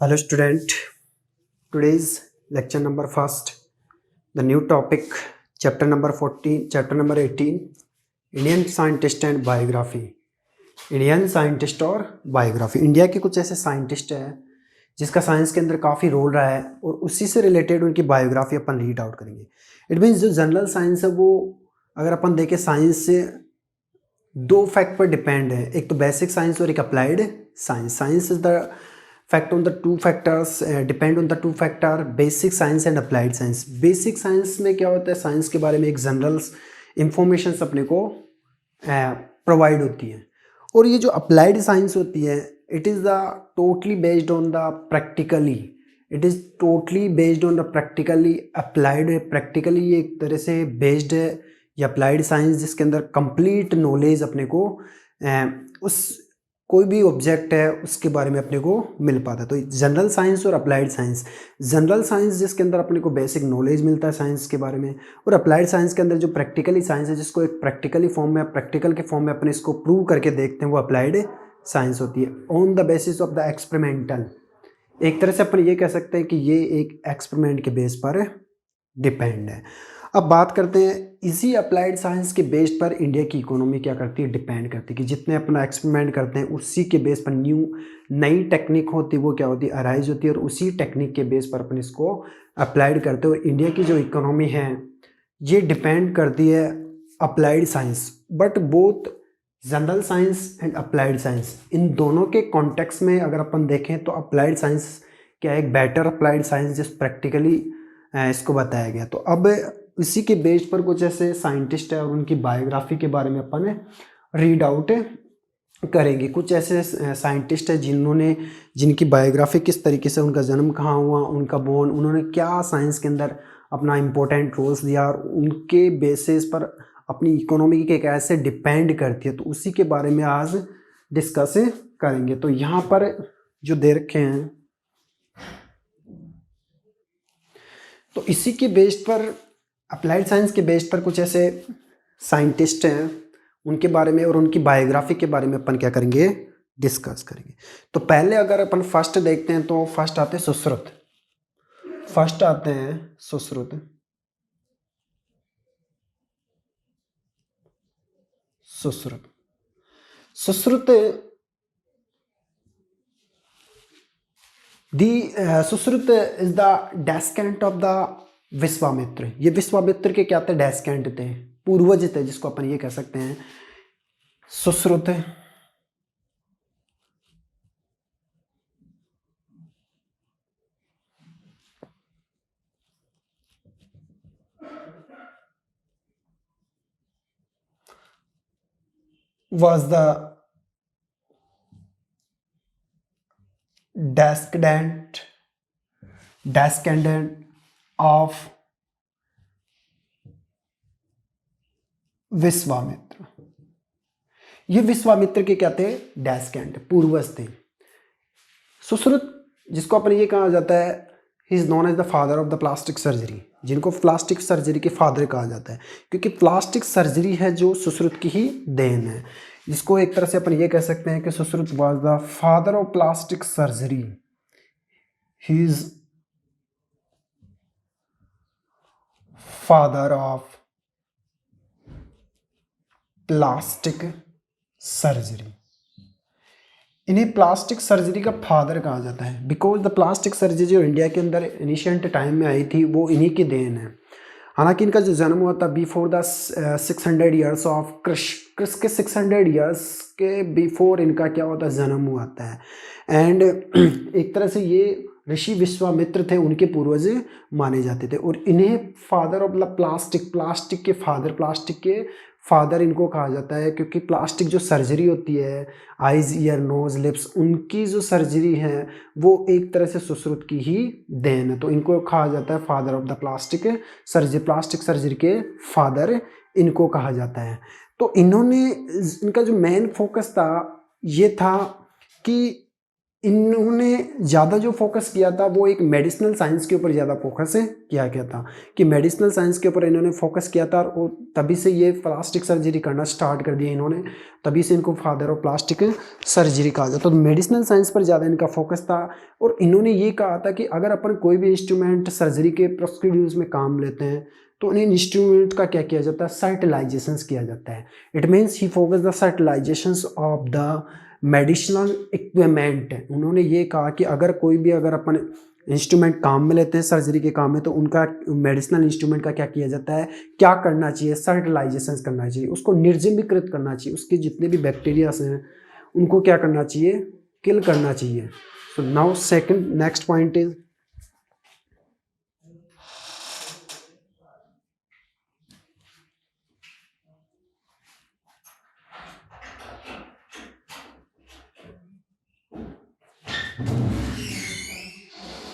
Hello student, today's lecture number first, the new topic, chapter number 14, chapter number 18, Indian scientist and biography. Indian scientist और biography. India के कुछ ऐसे scientist हैं जिसका science के अंदर काफ़ी रोल रहा है और उसी से रिलेटेड उनकी बायोग्राफी अपन रीड आउट करेंगे। इट मीन्स जो जनरल साइंस है वो अगर अपन देखें साइंस से दो फैक्ट पर डिपेंड है, एक तो बेसिक साइंस और एक applied science. Science is the fact on the two factors, depend on the two factor, basic science and applied science. Basic science में क्या होता है, साइंस के बारे में एक जनरल इंफॉर्मेशन अपने को प्रोवाइड होती है। और ये जो अप्लाइड साइंस होती है, it is the totally based on the practically, it is totally based on the practically applied है। प्रैक्टिकली ये एक तरह से बेस्ड है ये अप्लाइड साइंस, जिसके अंदर कंप्लीट नॉलेज अपने को उस कोई भी ऑब्जेक्ट है उसके बारे में अपने को मिल पाता है। तो जनरल साइंस और अप्लाइड साइंस, जनरल साइंस जिसके अंदर अपने को बेसिक नॉलेज मिलता है साइंस के बारे में, और अप्लाइड साइंस के अंदर जो प्रैक्टिकली साइंस है जिसको एक प्रैक्टिकली फॉर्म में, प्रैक्टिकल के फॉर्म में अपने इसको प्रूव करके देखते हैं, वो अप्लाइड साइंस होती है। On the basis of the experimental, एक तरह से अपन ये कह सकते हैं कि ये एक एक्सपेरिमेंट के बेस पर डिपेंड है। अब बात करते हैं इसी अप्लाइड साइंस के बेस पर इंडिया की इकोनॉमी क्या करती है, डिपेंड करती है कि जितने अपना एक्सपेरिमेंट करते हैं उसी के बेस पर नई टेक्निक होती है वो क्या होती है, अराइज होती है, और उसी टेक्निक के बेस पर अपन इसको अप्लाइड करते हो। इंडिया की जो इकोनॉमी है ये डिपेंड करती है applied science, but both general science and applied science, इन दोनों के कॉन्टेक्स्ट में अगर अपन देखें तो अप्लाइड साइंस क्या है, एक बेटर अप्लाइड साइंस जिस प्रैक्टिकली इसको बताया गया। तो अब इसी के बेस पर कुछ ऐसे साइंटिस्ट है और उनकी बायोग्राफी के बारे में अपन रीड आउट करेंगे। कुछ ऐसे साइंटिस्ट है जिनकी बायोग्राफी किस तरीके से, उनका जन्म कहाँ हुआ, उनका बोर्न, उन्होंने क्या साइंस के अंदर अपना इम्पोर्टेंट रोल्स दिया और उनके बेसिस पर अपनी इकोनॉमी के कैसे डिपेंड करती है, तो उसी के बारे में आज डिस्कस करेंगे। तो यहाँ पर जो दे रखे हैं, तो इसी के बेस पर अप्लाइड साइंस के बेस पर कुछ ऐसे साइंटिस्ट हैं उनके बारे में और उनकी बायोग्राफी के बारे में अपन क्या करेंगे, डिस्कस करेंगे। तो पहले अगर अपन फर्स्ट देखते हैं तो फर्स्ट आते हैं सुश्रुत। फर्स्ट आते हैं Sushruta. Sushruta Sushruta Sushruta is the descent of the Vishwamitra. ये विश्वामित्र के क्या थे, डेस्केंट थे, पूर्वज थे, जिसको अपन ये कह सकते हैं Sushruta. was the descendant of Vishwamitra. ये विश्वामित्र के क्या थे, डेस्केंट, पूर्वज थे। सुश्रुत जिसको अपन ये कहा जाता है, he is known as the father of the plastic surgery, जिनको प्लास्टिक सर्जरी के फादर कहा जाता है, क्योंकि प्लास्टिक सर्जरी है जो सुश्रुत की ही देन है। जिसको एक तरह से अपन ये कह सकते हैं कि Sushruta was the father of plastic surgery, he is father of plastic surgery. इन्हें प्लास्टिक सर्जरी का फादर कहा जाता है बिकॉज द प्लास्टिक सर्जरी जो इंडिया के अंदर इनिशिएंट टाइम में आई थी वो इन्हीं की देन है। हालांकि इनका जो जन्म हुआ था बिफोर द 600 ईयर्स ऑफ कृष के 600 ईयर्स के बिफोर इनका क्या होता है, जन्म हुआ था। एंड एक तरह से ये ऋषि विश्वामित्र थे, उनके पूर्वज माने जाते थे, और इन्हें फादर ऑफ प्लास्टिक के फादर इनको कहा जाता है, क्योंकि प्लास्टिक जो सर्जरी होती है, आइज, ईयर, नोज, लिप्स, उनकी जो सर्जरी है वो एक तरह से सुश्रुत की ही देन है। तो इनको कहा जाता है father of the plastic surgery के फादर इनको कहा जाता है। तो इन्होंने, इनका जो मेन फोकस था ये था कि इन्होंने ज़्यादा जो फोकस किया था वो एक मेडिसिनल साइंस के ऊपर ज़्यादा फोकस किया गया था, कि मेडिसिनल साइंस के ऊपर इन्होंने फोकस किया था, और तभी से ये प्लास्टिक सर्जरी करना स्टार्ट कर दिया इन्होंने, तभी से इनको फादर ऑफ प्लास्टिक सर्जरी कहा जाता। तो मेडिसिनल साइंस पर ज़्यादा इनका फोकस था, और इन्होंने ये कहा था कि अगर अपन कोई भी इंस्ट्रूमेंट सर्जरी के प्रोसीड्यूर्स में काम लेते हैं तो उन्हें इंस्ट्रूमेंट का क्या किया जाता है, सर्टिलाइजेशन किया जाता है। It means he focus the sterilization of the medicinal equipment. उन्होंने ये कहा कि अगर कोई भी अगर अपन इंस्ट्रूमेंट काम में लेते हैं सर्जरी के काम में, तो उनका मेडिसिनल इंस्ट्रूमेंट का क्या किया जाता है, क्या करना चाहिए, सर्टिलाइजेशन करना चाहिए, उसको निर्जमीकृत करना चाहिए, उसके जितने भी बैक्टीरियाज हैं उनको क्या करना चाहिए, किल करना चाहिए। So now second next point is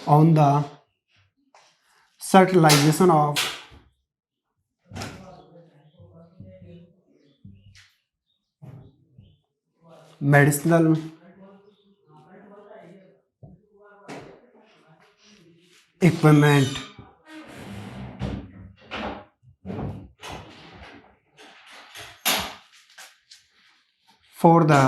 on the fertilization of medicinal equipment for the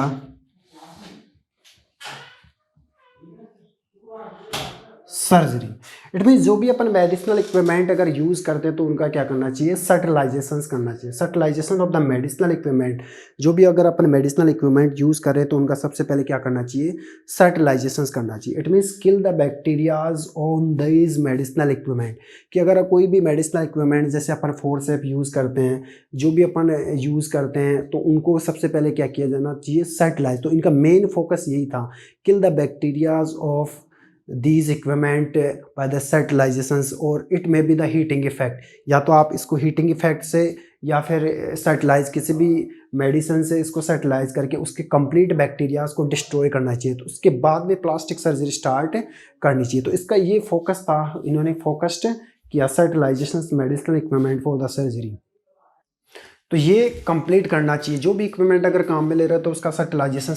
surgery. It means जो भी अपन मेडिसिनल इक्विपमेंट अगर यूज़ करते हैं तो उनका क्या करना चाहिए, सर्टिलाइजेशन करना चाहिए, सर्टिलाइजेशन ऑफ द मेडिसिनल इक्विपमेंट। जो भी अगर अपन मेडिसिनल इक्विपमेंट यूज़ करें तो उनका सबसे पहले क्या करना चाहिए, सर्टिलाइजेशन करना चाहिए। It means kill the bacterias on these medicinal equipment, कि अगर कोई भी मेडिसिनल इक्विपमेंट जैसे अपन फोर्सेप यूज़ करते हैं, जो भी अपन यूज़ करते हैं, तो उनको सबसे पहले क्या किया जाना चाहिए, सर्टिलाइज। तो इनका मेन फोकस यही था, kill the bacterias of these equipment by the fertilizations, और it may be the heating effect। या तो आप इसको हीटिंग इफेक्ट से या फिर सर्टिलाइज किसी भी मेडिसिन से इसको सर्टिलाइज करके उसके कंप्लीट बैक्टीरियाज को डिस्ट्रॉय करना चाहिए, तो उसके बाद में प्लास्टिक सर्जरी स्टार्ट करनी चाहिए। तो इसका ये फोकस था, इन्होंने फोकस्ड किया sterilization medicinal equipment for the surgery. तो ये कंप्लीट करना चाहिए, जो भी इक्विपमेंट अगर काम में ले रहे हो तो उसका सर्टिलाइजेशन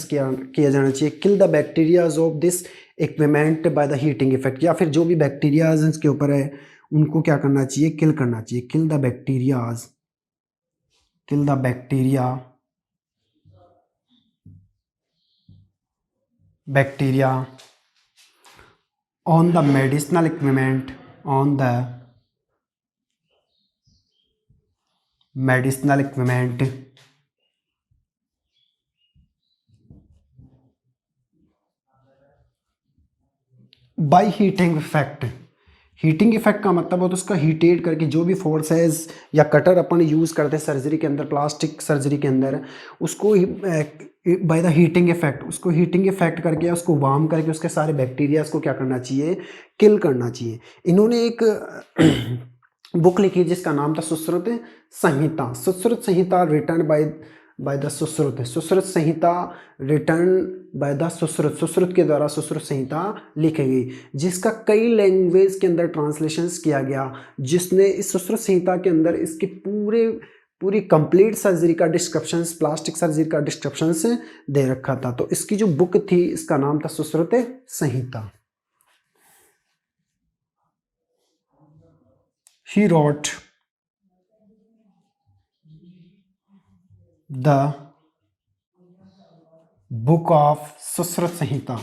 किया जाना चाहिए। Kill the bacterias of this equipment by the heating effect, या फिर जो भी बैक्टीरियाज इसके ऊपर है उनको क्या करना चाहिए, किल करना चाहिए। Kill the bacterias, kill the bacteria, bacteria on the medicinal equipment, on the medicinal equipment by heating effect. Heating effect का मतलब होता है उसका हीटेड करके, जो भी फोर्सेस या कटर अपन यूज़ करते हैं सर्जरी के अंदर, प्लास्टिक सर्जरी के अंदर, उसको बाय द हीटिंग इफेक्ट, उसको हीटिंग इफेक्ट करके उसको वार्म करके उसके सारे बैक्टीरियाज को क्या करना चाहिए, किल करना चाहिए। इन्होंने एक बुक लिखी जिसका नाम था Sushruta Samhita. Sushruta Samhita written by the Sushruta, Sushruta Samhita written by the Sushruta, Sushruta के द्वारा सुश्रुत संहिता लिखी गई, जिसका कई लैंग्वेज के अंदर ट्रांसलेशंस किया गया, जिसने इस सुश्रुत संहिता के अंदर इसके पूरी कंप्लीट सर्जरी का डिस्क्रिप्शंस, प्लास्टिक सर्जरी का डिस्क्रिप्शंस दे रखा था। तो इसकी जो बुक थी इसका नाम था सुश्रुत संहिता। He wrote the book of Sushruta संहिता।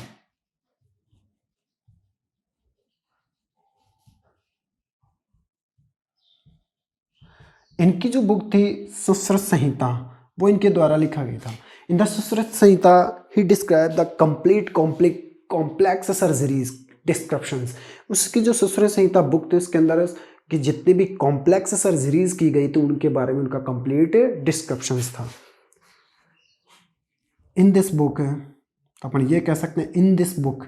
इनकी जो बुक थी सुश्रुत संहिता, वो इनके द्वारा लिखा गया था। In the Sushruta Samhita he describe the complete complex surgeries descriptions. उसकी जो सुश्रुत संहिता बुक थी उसके अंदर कि जितनी भी कॉम्प्लेक्स सर्जरीज की गई थी उनके बारे में उनका कंप्लीट डिस्क्रिप्शंस था। इन दिस बुक, अपन ये कह सकते हैं in this book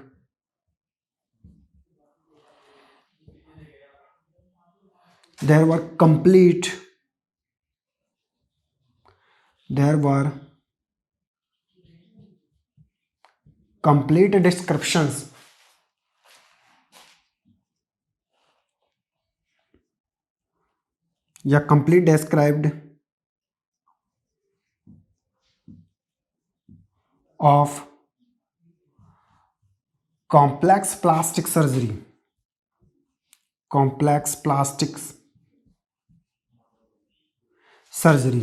there were complete descriptions या complete described of complex plastic surgery, complex plastic surgery,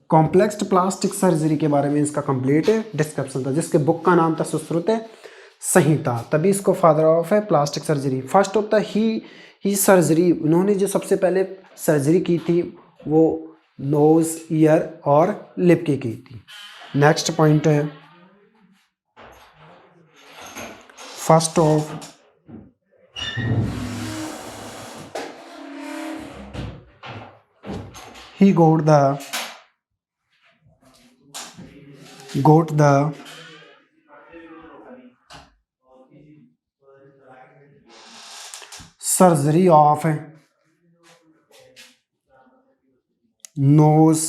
complex plastic surgery के बारे में इसका कंप्लीट डिस्क्रिप्शन था, जिसके बुक का नाम था सुश्रुत संहिता, तभी इसको फादर ऑफ है प्लास्टिक सर्जरी। फर्स्ट होता ही सर्जरी, उन्होंने जो सबसे पहले सर्जरी की थी वो नोज, ईयर और लिप की थी। नेक्स्ट पॉइंट है first of he got the surgery of nose,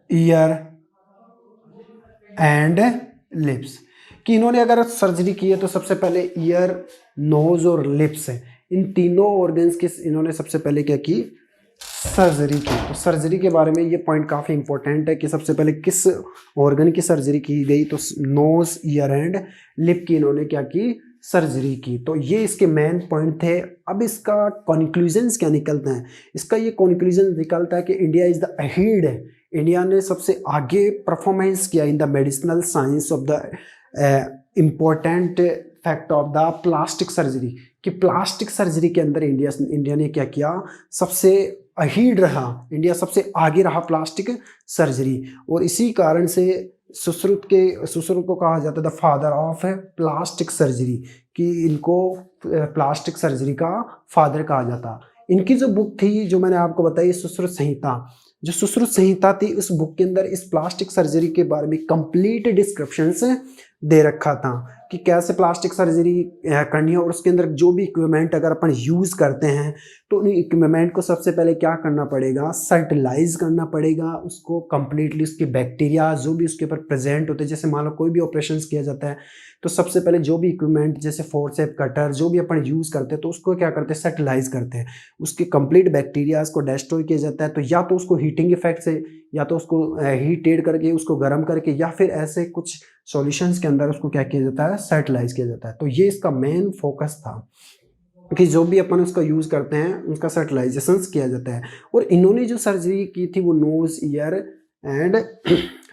ear and lips, कि इन्होंने अगर सर्जरी की है तो सबसे पहले ईयर, नोज और लिप्स है, इन तीनों ऑर्गन्स की इन्होंने सबसे पहले क्या की, सर्जरी की। तो सर्जरी के बारे में ये पॉइंट काफ़ी इंपॉर्टेंट है कि सबसे पहले किस ऑर्गन की सर्जरी की गई, तो नोज, ईयर एंड लिप की इन्होंने क्या की, सर्जरी की। तो ये इसके मेन पॉइंट थे। अब इसका कंक्लूजन्स क्या निकलता है, इसका ये कंक्लूजन निकलता है कि इंडिया इज़ द अहेड है, इंडिया ने सबसे आगे परफॉर्मेंस किया इन the medicinal science of the important fact of the plastic surgery, कि प्लास्टिक सर्जरी के अंदर इंडिया ने क्या किया, सबसे अहीड रहा, इंडिया सबसे आगे रहा प्लास्टिक सर्जरी। और इसी कारण से सुश्रुत को कहा जाता है the father of plastic surgery, कि इनको प्लास्टिक सर्जरी का फादर कहा जाता। इनकी जो बुक थी जो मैंने आपको बताई सुश्रुत संहिता, जो सुश्रुत संहिता थी उस बुक के अंदर इस प्लास्टिक सर्जरी के बारे में कंप्लीट डिस्क्रिप्शंस दे रखा था कि कैसे प्लास्टिक सर्जरी करनी है, और उसके अंदर जो भी इक्विपमेंट अगर अपन यूज़ करते हैं तो उन इक्विपमेंट को सबसे पहले क्या करना पड़ेगा, सर्टिलाइज करना पड़ेगा उसको कम्प्लीटली, उसके बैक्टीरिया जो भी उसके ऊपर प्रेजेंट होते हैं, जैसे मान लो कोई भी ऑपरेशन किया जाता है तो सबसे पहले जो भी इक्विपमेंट जैसे फोर्सेप, कटर जो भी अपन यूज़ करते हैं तो उसको क्या करते हैं, सर्टिलाइज करते हैं, उसके कंप्लीट बैक्टीरियाज को डिस्ट्रॉय किया जाता है। तो या तो उसको हीटिंग इफेक्ट से, या तो उसको हीटेड करके उसको गर्म करके, या फिर ऐसे कुछ सॉल्यूशंस के अंदर उसको क्या किया जाता है, सर्टिलाइज किया जाता है। तो ये इसका मेन फोकस था कि जो भी अपन उसका यूज़ करते हैं उसका सर्टिलाइजेशन किया जाता है। और इन्होंने जो सर्जरी की थी वो नोज, ईयर एंड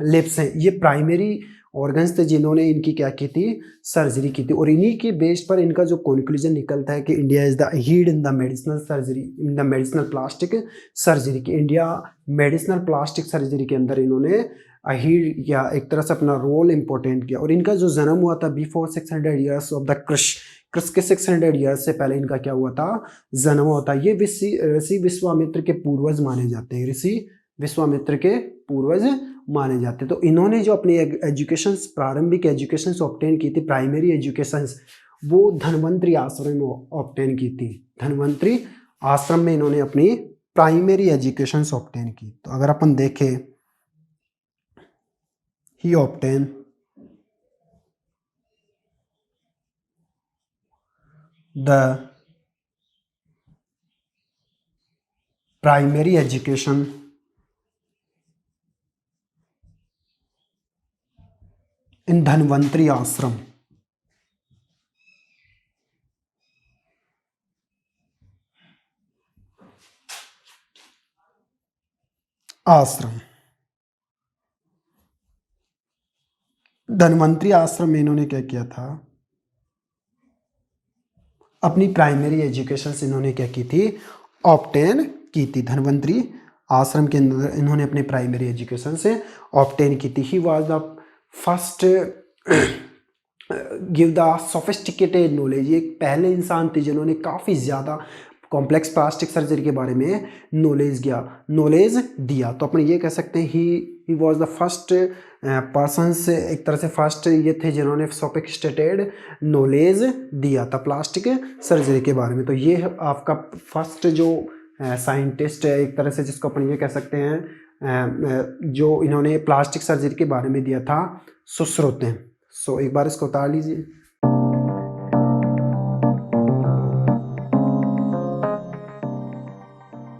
लिप्स हैं, ये प्राइमरी ऑर्गन्स थे जिन्होंने इनकी क्या की थी, सर्जरी की थी। और इन्हीं के बेस पर इनका जो कंक्लूजन निकलता है कि India is the head in the medicinal surgery, in the medicinal plastic surgery, की इंडिया मेडिसिनल प्लास्टिक सर्जरी के अंदर इन्होंने हीड या एक तरह से अपना रोल इम्पोर्टेंट किया। और इनका जो जन्म हुआ था बिफोर 600 ईयर्स ऑफ द कृष के 600 ईयर्स से पहले इनका क्या हुआ था, जन्म हुआ था। ये ऋषि विश्वामित्र के पूर्वज माने जाते हैं, ऋषि विश्वामित्र के पूर्वज माने जाते हैं। तो इन्होंने जो अपनी एजुकेशन, प्रारंभिक एजुकेशन ऑब्टेन की थी, प्राइमरी एजुकेशन, वो धन्वंतरी आश्रम में ऑब्टेन की थी। धन्वंतरी आश्रम में इन्होंने अपनी प्राइमरी एजुकेशन ऑब्टेन की। तो अगर अपन देखें, he obtain the primary education in Dhanvantari ashram. Dhanvantari आश्रम में इन्होंने क्या किया था, अपनी प्राइमरी एजुकेशन इन्होंने क्या की थी, ऑब्टेन की थी। धन्वंतरी आश्रम के अंदर इन्होंने अपनी प्राइमरी एजुकेशन से ऑब्टेन की थी। He was the first give the sophisticated knowledge, ये एक पहले इंसान थे जिन्होंने काफ़ी ज़्यादा कॉम्प्लेक्स प्लास्टिक सर्जरी के बारे में नॉलेज दिया। तो अपन ये कह सकते हैं he was the first person से, एक तरह से फर्स्ट ये थे जिन्होंने सोफिस्टिकेटेड नॉलेज दिया था प्लास्टिक सर्जरी के बारे में। तो ये आपका फर्स्ट जो साइंटिस्ट है एक तरह से, जिसको अपन ये कह सकते हैं जो इन्होंने प्लास्टिक सर्जरी के बारे में दिया था, सुश्रुत हैं। सो एक बार इसको उतार लीजिए।